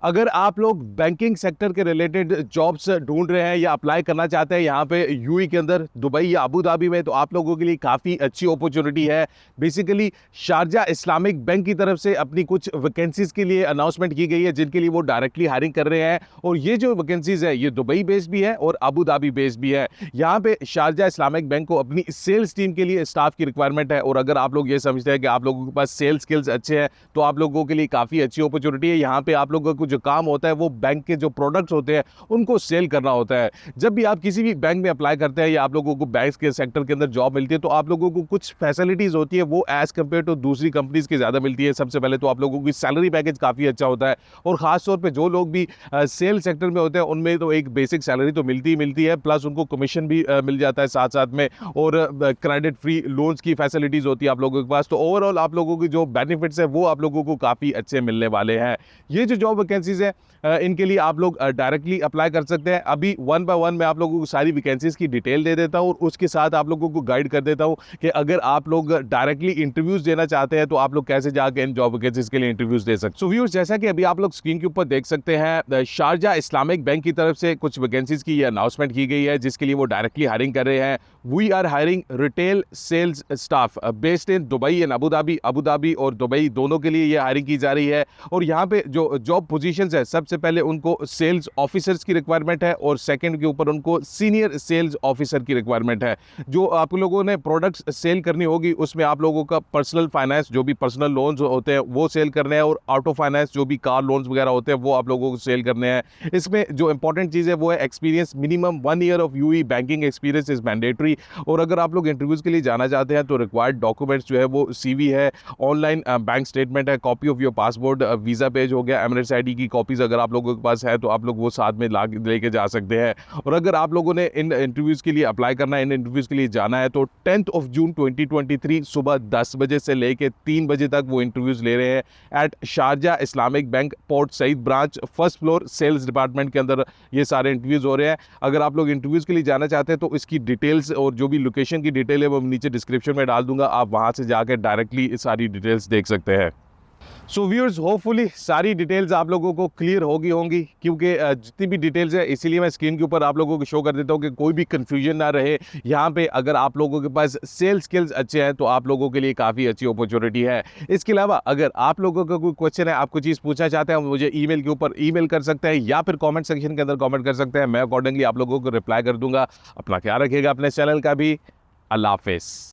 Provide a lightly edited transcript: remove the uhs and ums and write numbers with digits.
अगर आप लोग बैंकिंग सेक्टर के रिलेटेड जॉब्स ढूंढ रहे हैं या अप्लाई करना चाहते हैं यहाँ पे यूएई के अंदर दुबई या अबू धाबी में, तो आप लोगों के लिए काफ़ी अच्छी अपॉर्चुनिटी है। बेसिकली शारजा इस्लामिक बैंक की तरफ से अपनी कुछ वैकेंसीज के लिए अनाउंसमेंट की गई है, जिनके लिए वो डायरेक्टली हायरिंग कर रहे हैं। और ये जो वैकेंसीज है ये दुबई बेस्ड भी है और अबू धाबी बेस्ड भी है। यहाँ पे शारजा इस्लामिक बैंक को अपनी सेल्स टीम के लिए स्टाफ की रिक्वायरमेंट है। और अगर आप लोग ये समझते हैं कि आप लोगों के पास सेल्स स्किल्स अच्छे हैं तो आप लोगों के लिए काफ़ी अच्छी अपॉर्चुनिटी है। यहाँ पे आप लोगों को जो काम होता है वो बैंक के जो प्रोडक्ट्स होते हैं उनको सेल करना होता है। जब भी आप किसी भी बैंक में अप्लाई करते हैं या आप लोगों को बैंक के सेक्टर के अंदर जॉब मिलती है तो आप लोगों को कुछ फैसिलिटीज होती है वो एज कम्पेयर टू दूसरी कंपनीज की ज़्यादा मिलती है। सबसे पहले तो आप लोगों की सैलरी पैकेज काफ़ी अच्छा होता है और ख़ासतौर पर जो लोग भी सेल सेक्टर में होते हैं उनमें तो एक बेसिक सैलरी तो मिलती ही मिलती है, प्लस उनको कमीशन भी मिल जाता है साथ साथ में। और क्रेडिट फ्री लोन्स की फैसिलिटीज़ होती है आप लोगों के पास। तो ओवरऑल आप लोगों की जो बेनिफिट्स है वो आप लोगों को काफ़ी अच्छे मिलने वाले हैं। ये जो जॉब वैकेंसीज है इनके लिए आप लोग डायरेक्टली अप्लाई कर सकते हैं। अभी वन बाय वन मैं आप लोगों को सारी वैकेंसीज की डिटेल दे देता हूं और उसके साथ आप लोगों को गाइड कर देता हूं कि अगर आप लोग डायरेक्टली इंटरव्यूज देना चाहते हैं तो आप लोग कैसे जाकर इन जॉब वैकेंसीज के लिए इंटरव्यूज दे सकते हैं। सो व्यूअर्स, जैसा कि अभी आप लोग स्क्रीन के ऊपर देख सकते हैं, शारजा इस्लामिक बैंक की तरफ से कुछ वैकेंसीज की अनाउंसमेंट की गई है जिसके लिए वो डायरेक्टली हायरिंग कर रहे हैं। We are hiring retail sales staff based in Dubai and Abu Dhabi और दुबई दोनों के लिए ये हायरिंग की जा रही है। और यहाँ पे जो जॉब पोजीशंस है, सबसे पहले उनको सेल्स ऑफिसर्स की रिक्वायरमेंट है और सेकंड के ऊपर उनको सीनियर सेल्स ऑफिसर की रिक्वायरमेंट है। जो आप लोगों ने प्रोडक्ट्स सेल करनी होगी उसमें आप लोगों का पर्सनल फाइनेंस, जो भी पर्सनल लोन्स होते हैं वो सेल करने हैं, और ऑटो फाइनेंस जो भी कार लोन्स वगैरह होते हैं वो आप लोगों को सेल करने हैं। इसमें जो इंपॉर्टेंट चीज़ है वो है experience. Minimum 1 year of UAE banking experience is mandatory. और अगर आप लोग इंटरव्यूज के लिए जाना चाहते हैं तो रिक्वायर्ड डॉक्यूमेंट्स जो है वो सीवी है, ऑनलाइन बैंक स्टेटमेंट है, copy of your passport, visa page हो गया, एमिरेट्स आईडी की कॉपीज अगर आप लोगों के पास है तो आप लोग वो साथ में ला लेके जा सकते हैं। और अगर आप लोगों ने इन इंटरव्यूज़ के लिए अप्लाई करना है, इन इंटरव्यूज़ के लिए जाना है, तो 10 जून 2023 सुबह 10 बजे से लेके 3 बजे तक वो इंटरव्यूज़ ले रहे हैं at Sharjah Islamic Bank Port Saeed branch, first floor sales department के अंदर ये सारे इंटरव्यूज़ हो रहे हैं। अगर आप लोग इंटरव्यूज़ के लिए जाना चाहते हैं तो इसकी डिटेल्स और जो भी लोकेशन की डिटेल है वो नीचे डिस्क्रिप्शन में डाल दूंगा, आप वहाँ से जाकर डायरेक्टली सारी डिटेल्स देख सकते हैं। सो व्यूअर्स, होपफुली सारी डिटेल्स आप लोगों को क्लियर होंगी क्योंकि जितनी भी डिटेल्स है इसीलिए मैं स्क्रीन के ऊपर आप लोगों को शो कर देता हूं कि कोई भी कंफ्यूजन ना रहे। यहाँ पे अगर आप लोगों के पास सेल्स स्किल्स अच्छे हैं तो आप लोगों के लिए काफ़ी अच्छी अपॉर्चुनिटी है। इसके अलावा अगर आप लोगों का कोई क्वेश्चन है, आप कोई चीज़ पूछना चाहते हैं, मुझे ईमेल के ऊपर ईमेल कर सकते हैं या फिर कॉमेंट सेक्शन के अंदर कॉमेंट कर सकते हैं। मैं अकॉर्डिंगली आप लोगों को रिप्लाई कर दूंगा। अपना ख्याल रखिएगा, अपने चैनल का भी। अल्लाह हाफिज़।